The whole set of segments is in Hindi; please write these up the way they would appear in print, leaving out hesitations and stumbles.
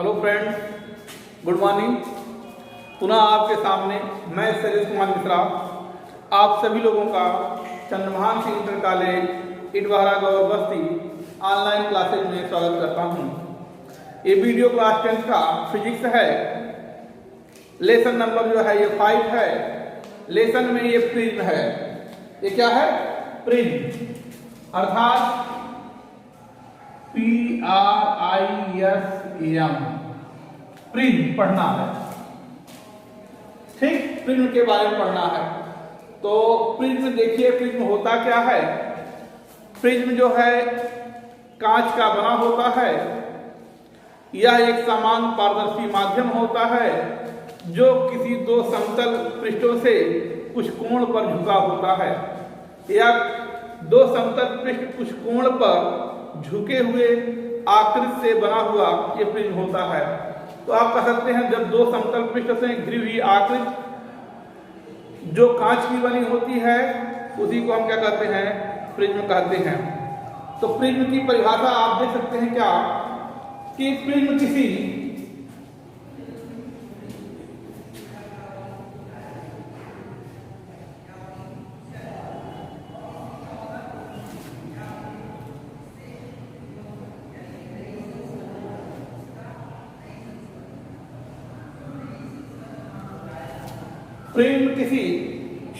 Hello friends, good morning. पुनः आपके सामने मैं शैलेश कुमार मिश्रा आप सभी लोगों का चंद्रभान सिंह इंटर कॉलेज इटवारा गौर बस्ती ऑनलाइन क्लासेज में स्वागत करता हूं। ये वीडियो क्लास 10 का फिजिक्स है। लेसन नंबर जो है ये 5 है। लेसन में ये प्रिज्म है। ये क्या है? प्रिज्म, अर्थात PRISM, प्रिज्म पढ़ना है। ठीक, प्रिज्म के बारे में पढ़ना है। तो प्रिज्म देखिए, प्रिज्म होता क्या है? प्रिज्म जो है कांच का बना होता है। यह एक समान पारदर्शी माध्यम होता है जो किसी दो समतल पृष्ठों से कुछ कोण पर झुका होता है, या दो समतल पृष्ठ कुछ कोण पर झुके हुए आकृति से बना हुआ ये प्रिज्म होता है। तो आप कह सकते हैं जब दो समतल पृष्ठ से घिरी हुई आकृति जो कांच की बनी होती है उसी को हम क्या कहते हैं? प्रिज्म कहते हैं। तो प्रिज्म की परिभाषा आप देख सकते हैं क्या कि प्रिज्म किसी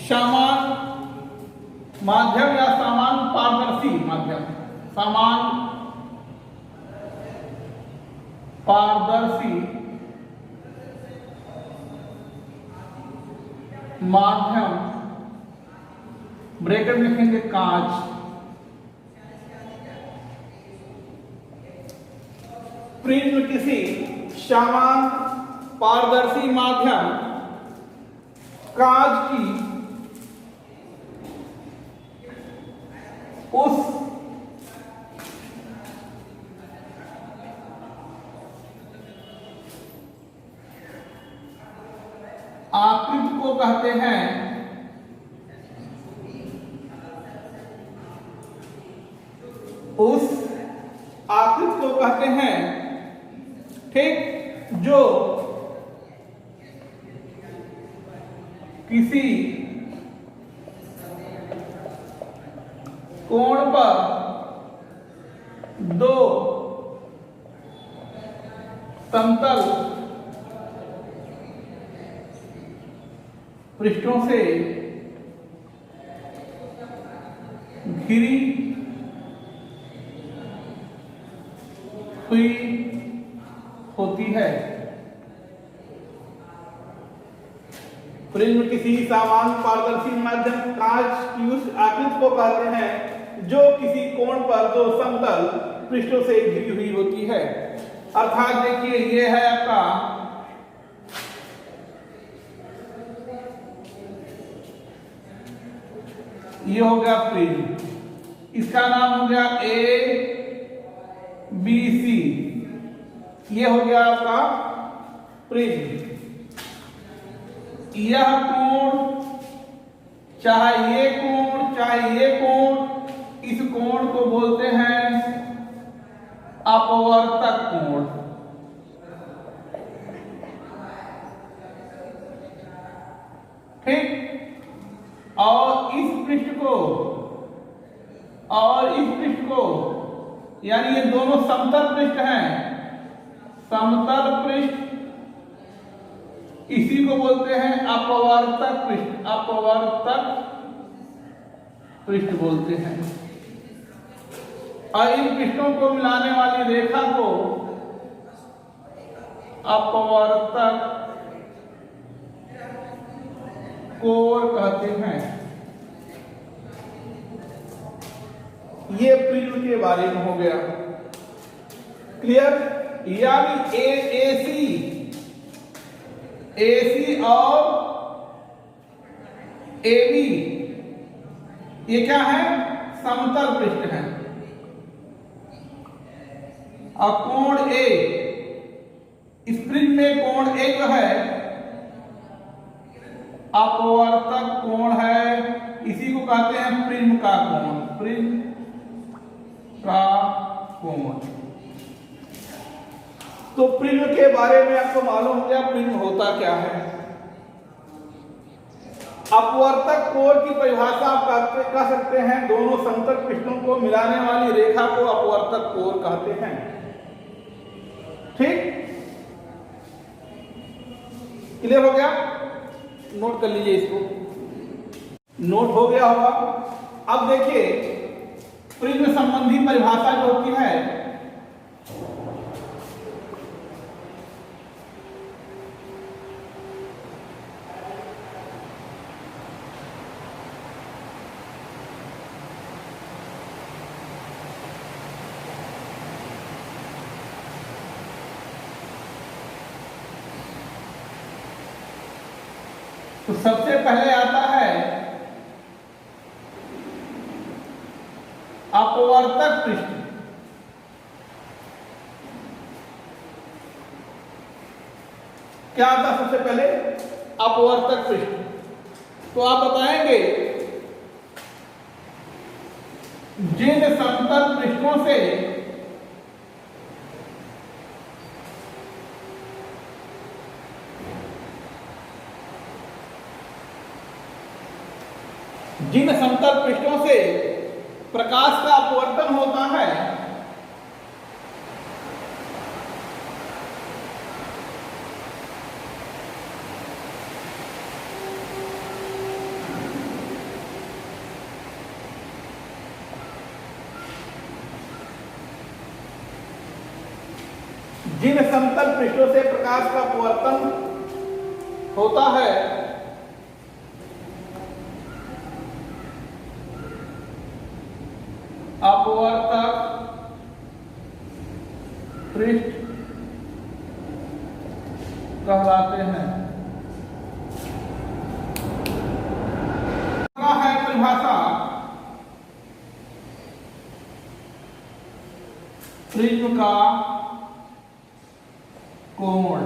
समान माध्यम या समान पारदर्शी माध्यम, समान पारदर्शी माध्यम, ब्रैकेट में लिखेंगे कांच, प्रिज्म किसी समान पारदर्शी माध्यम कांच की उस आकृति को कहते हैं ठीक, जो किसी कोण पर दो समतल पृष्ठों से घिरी हुई होती है। प्रिज्म किसी समान पारदर्शी माध्यम कांच की उस आकृति को कहते हैं जो किसी कोण पर दो समतल पृष्ठों से घिरी हुई होती है। अर्थात देखिए, ये है आपका ये हो गया प्रिज्म, इसका नाम हो गया ABC, ये हो गया आपका प्रिज्म। यह कोण, चाहे ये कोण चाहे ये कोण, इस कोण को बोलते हैं अपवर्तक कोण। ठीक, और इस पृष्ठ को यानी ये दोनों समतल पृष्ठ हैं, समतल पृष्ठ, इसी को बोलते हैं अपवर्तक पृष्ठ, अपवर्तक पृष्ठ बोलते हैं। और इन पृष्ठों को मिलाने वाली रेखा को अपवर्तक कोण कहते हैं। ये प्रिज्म के बारे में हो गया। क्लियर? यानी AC और AB ये क्या है? समतल पृष्ठ है। और कोण A, इस प्रिज्म में कोण A जो है अपवर्तक कोण है, इसी को कहते हैं प्रिज्म का कोण, प्रिज्म का कोण। तो प्रिज्म के बारे में आपको मालूम हो गया प्रिज्म होता क्या है। अपवर्तक कोण की परिभाषा आप कह सकते हैं, दोनों समतल पृष्ठों को मिलाने वाली रेखा को अपवर्तक कोण कहते हैं। ठीक, क्लियर हो गया? नोट कर लीजिए इसको, नोट हो गया होगा। अब देखिए प्रिज्म संबंधी परिभाषा जो होती है, तो सबसे पहले आता है अपवर्तक पृष्ठ। क्या आता सबसे पहले? अपवर्तक पृष्ठ। तो आप बताएंगे जिन समतल पृष्ठों से प्रकाश का अपवर्तन होता है, जिन समतल पृष्ठों से प्रकाश का अपवर्तन होता है अपवर्तक पृष्ठ कहलाते हैं। क्या है परिभाषा? प्रिज्म का कोण।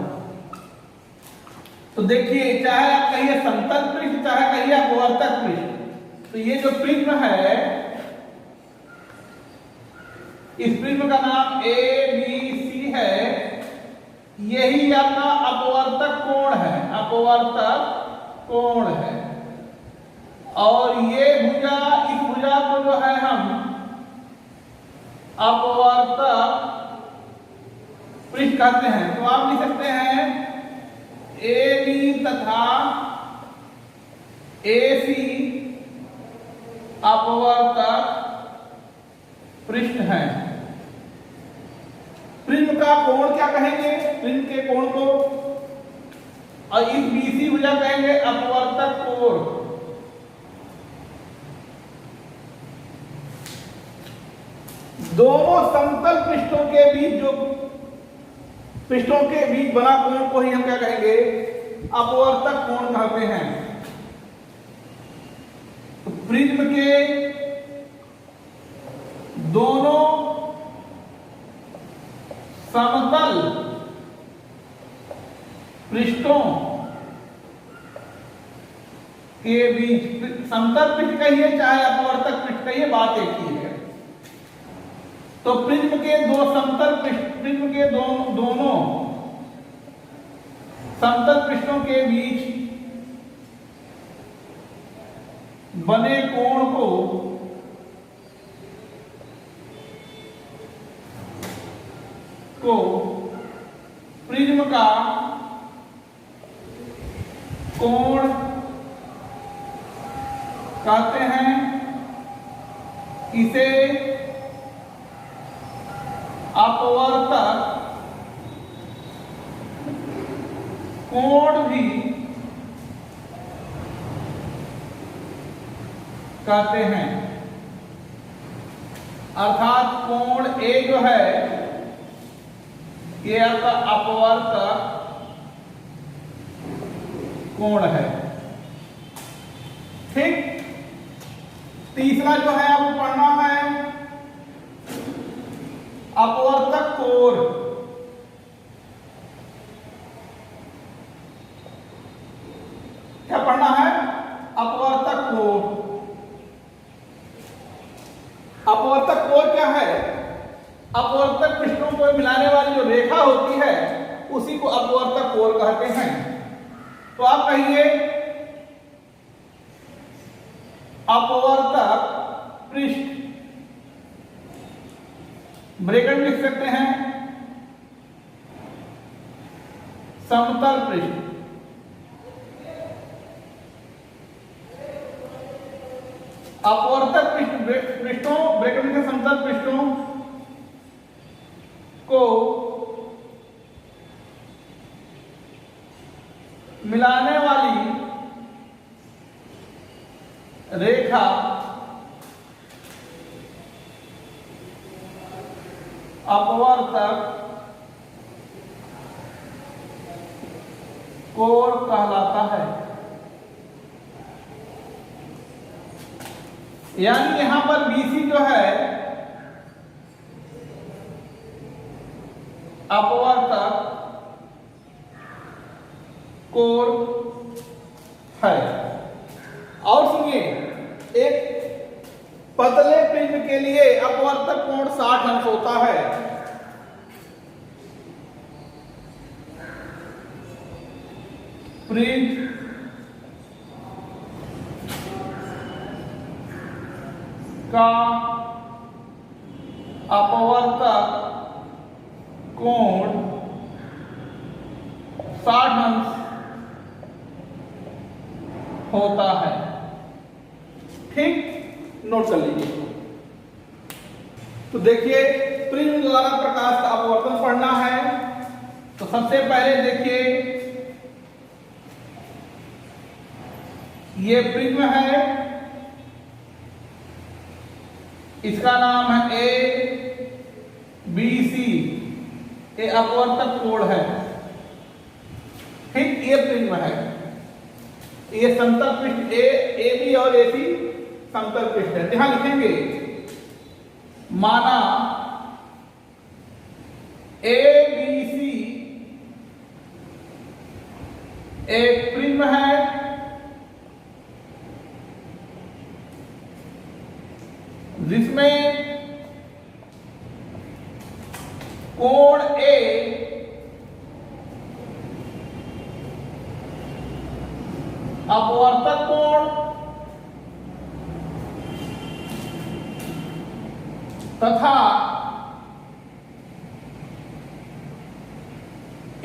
तो देखिए, चाहे आप कहिए समतल पृष्ठ, चाहे कहिए अपवर्तक पृष्ठ, तो ये जो प्रिज्म है, इस प्रिज्म का नाम ABC है, यही आपका अपवर्तक कोण है, अपवर्तक कोण है। और ये भुजा, इस भुजा को जो है हम अपवर्तक पृष्ठ कहते हैं। तो आप लिख सकते हैं AB तथा AC अपवर्तक पृष्ठ है। प्रिज्म का कोण क्या कहेंगे? प्रिज्म के कोण को, और इस BC भुजा कहेंगे अपवर्तक कोण। दोनों समतल पृष्ठों के बीच जो पृष्ठों के बीच बना कोण को ही हम क्या कहेंगे? अपवर्तक कोण कहते हैं। तो प्रिज्म के दोनों समतल पृष्ठों के बीच, समतल पृष्ठ कहिए चाहे अपवर्तक पृष्ठ कहिए, बात एक ही है। तो प्रिज्म के दो समतल पृष्ठ, प्रिज्म के दोनों समतल पृष्ठों के बीच बने कोण को प्रिज्म का कोण कहते हैं। इसे अपवर्तक कोण भी कहते हैं। अर्थात कोण A जो है ये आपका अपवर्तक कोण है। ठीक, तीसरा जो है आपको पढ़ना है अपवर्तक कोण। क्या पढ़ना है? अपवर्तक कोण। अपवर्तक कोण क्या है? अपवर्तक पृष्ठों को मिलाने वाली जो रेखा होती है उसी को अपवर्तक कोण कहते हैं। तो आप कहिए अपवर्तक पृष्ठ, ब्रैकेट लिख सकते हैं समतल पृष्ठ, अपवर्तक पृष्ठों ब्रैकेट में समतल पृष्ठों को मिलाने वाली रेखा अपवर्तक कोण कहलाता है। यानी यहां पर BC जो है अपवर्तक कोण है। और सुनिए, एक पतले प्रिज्म के लिए अपवर्तक कोण 60 अंश होता है। प्रिज्म का अपवर्तक कोण 60 अंश होता है। ठीक, नोट कर लीजिए। तो देखिए, प्रिज्म द्वारा प्रकाश का अपवर्तन पढ़ना है। तो सबसे पहले देखिए, ये प्रिज्म है, इसका नाम है ABC, ये अपवर्तक कोण है। ठीक, ये प्रिज्म है, ये समतल पृष्ठ AB और AC समतल पृष्ठ है। ध्यान लिखेंगे, माना ABC एक प्रिज्म है जिसमें कोण A अपवर्तक कोण तथा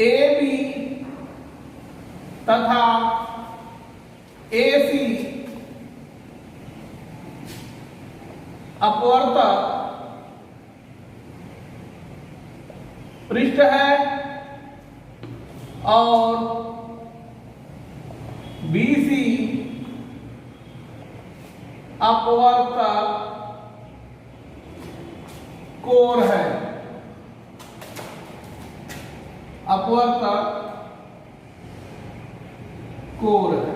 AB तथा AC अपवर्तक पृष्ठ है और BC अपवर्तक कोण है। अपवर्तक कोण है,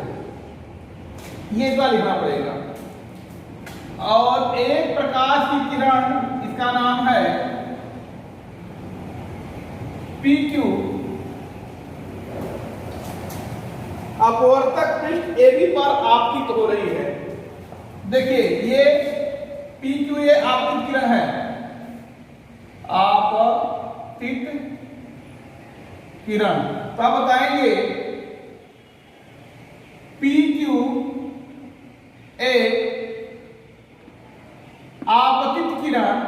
ये इतना लिखना पड़ेगा। और एक प्रकाश की किरण, इसका नाम है PQ, अपवर्तक पृष्ठ AB पर आपतित हो रही है। देखिए, ये PQ ये आपतित किरण है, आपतित किरण। तो आप बताएंगे PQ एक आपतित किरण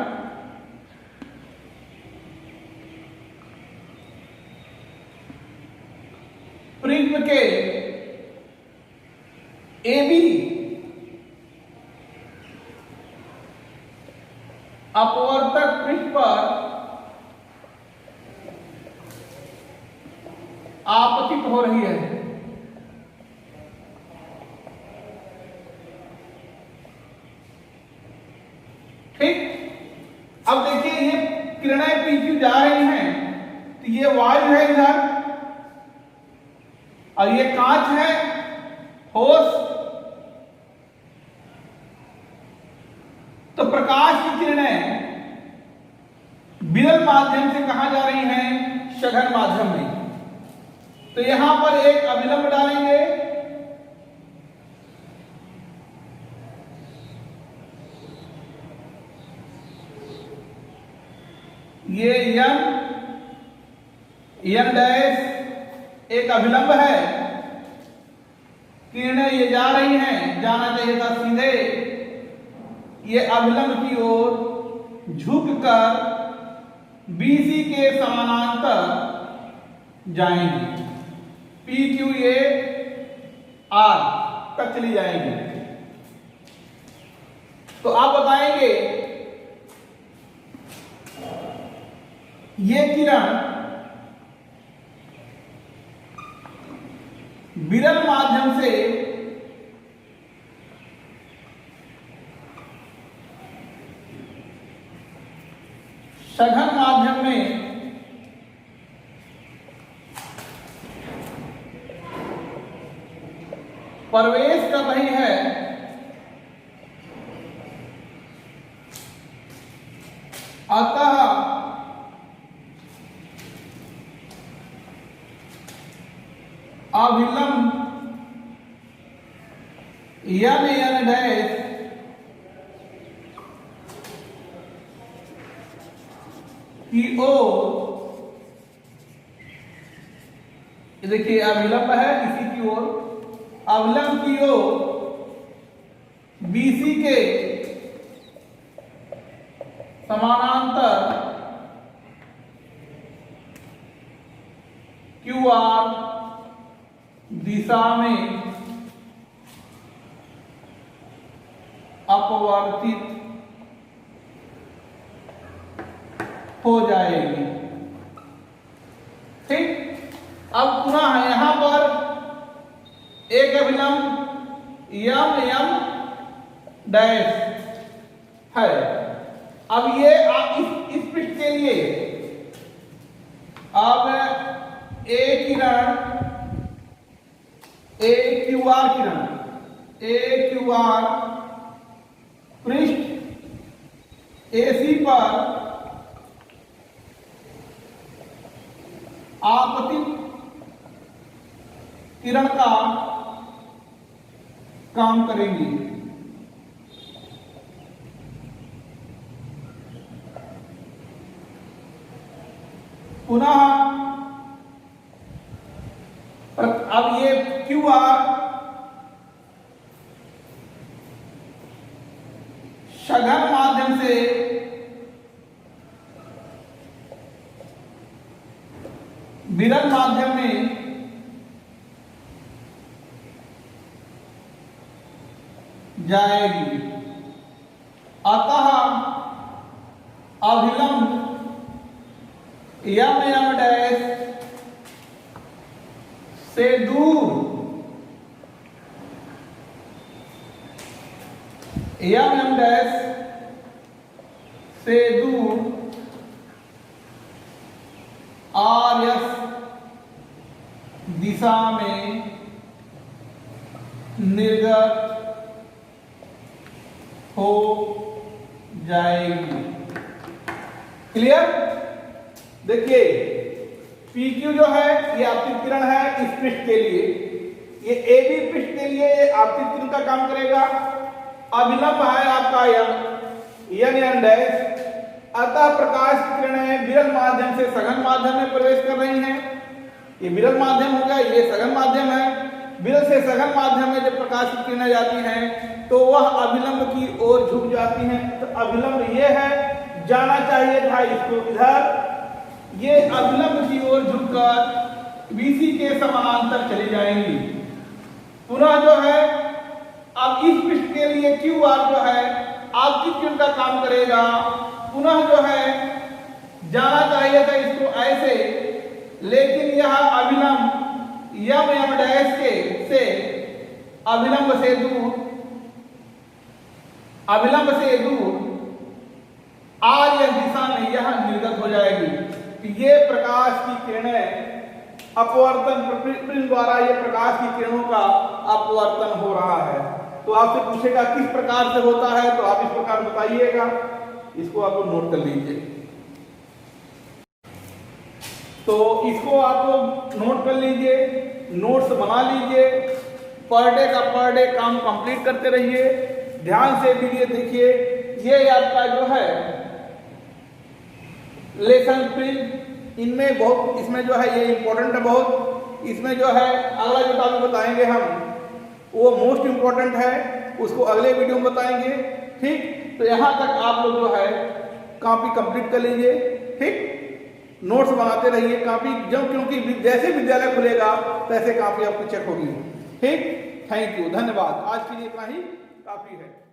प्रिज्म के AB अपवर्तक पृष्ठ पर आपतित हो रही है। ठीक, अब देखिए, ये किरणें PQ जा रही हैं, तो ये वायु है इधर और ये कांच है, ठोस। तो प्रकाश की किरणें विरल माध्यम से कहां जा रही हैं? सघन माध्यम में। तो यहां पर एक अभिलंब डालेंगे, ये यन डैश एक अभिलंब है, किरणें ये जा रही हैं, जाना चाहिए था सीधे, ये अभिलंब की ओर झुककर BC के समानांतर जाएंगी, PQA R तक चली जाएंगी। तो आप बताएंगे ये किरण विरल माध्यम से सघन माध्यम में प्रवेश कर रही है, अतः अभिलंब यन डैश की ओर, देखिए अभिलंब है इसी की ओर, अभिलंब की ओर BC के समानांतर QR दिशा में अपवर्तित हो जाएगी। ठीक, अब पुनः यहां पर एक अभिलंब यम डैश है। अब ये आप इस पृष्ठ के लिए अब एक किरण AQR किरण AQR पृष्ठ AC पर आपतित किरण का काम करेंगी। पुनः अब ये QR सघन माध्यम से विरल माध्यम में जाएगी, अतः अभिलंब यम डैश से दूर यम डैश से दूर RS दिशा में निर्गत हो जाएगी। क्लियर? देखिए PQ जो है ये आपतित किरण है इस पृष्ठ के लिए, ये AB पृष्ठ के लिए ये आपतित किरण का काम करेगा। अभिलंब है आपका यन डैश, अतः प्रकाश की किरणें विरल माध्यम से सघन माध्यम में प्रवेश कर रही हैं। ये विरल माध्यम हो गया, ये सघन माध्यम है। विरल से सघन माध्यम में जब प्रकाश की किरणें जाती हैं तो वह अभिलंब की ओर झुक जाती हैं। तो अभिलंब ये है, जाना चाहिए था इसको इधर, ये अभिलंब की ओर झुककर BC के समानांतर चली जाएंगी। पुनः जो है अब इस पृष्ठ के लिए QR जो है आपकी किरण का काम करेगा। पुनः जो है जाना चाहिए था इसको ऐसे, लेकिन यह अभिलंब यम डैश के से अभिलंब से दूर RS दिशा में यह निर्गत हो जाएगी। तो ये प्रकाश की किरणें अपवर्तन प्रिज्म द्वारा ये प्रकाश की किरणों का अपवर्तन हो रहा है। तो आपसे पूछेगा किस प्रकार से होता है, तो आप इस प्रकार बताइएगा, इसको आप नोट कर लीजिए। तो इसको आप नोट कर लीजिए, नोट्स बना लीजिए, पर डे का पर डे काम कंप्लीट करते रहिए, ध्यान से वीडियो देखिए। ये आपका जो है लेसन प्रिज्म, इनमें बहुत, इसमें जो है ये इंपॉर्टेंट है बहुत। इसमें जो है अगला जो टॉपिक बताएंगे हम वो मोस्ट इंपॉर्टेंट है, उसको अगले वीडियो में बताएंगे। ठीक, तो यहाँ तक आप लोग जो है कॉपी कंप्लीट कर लीजिए। ठीक, नोट्स बनाते रहिए कॉपी, जब क्योंकि जैसे विद्यालय खुलेगा तैसे कॉपी आपकी चेक होगी। ठीक, थैंक यू, धन्यवाद। आज के लिए इतना ही काफी है।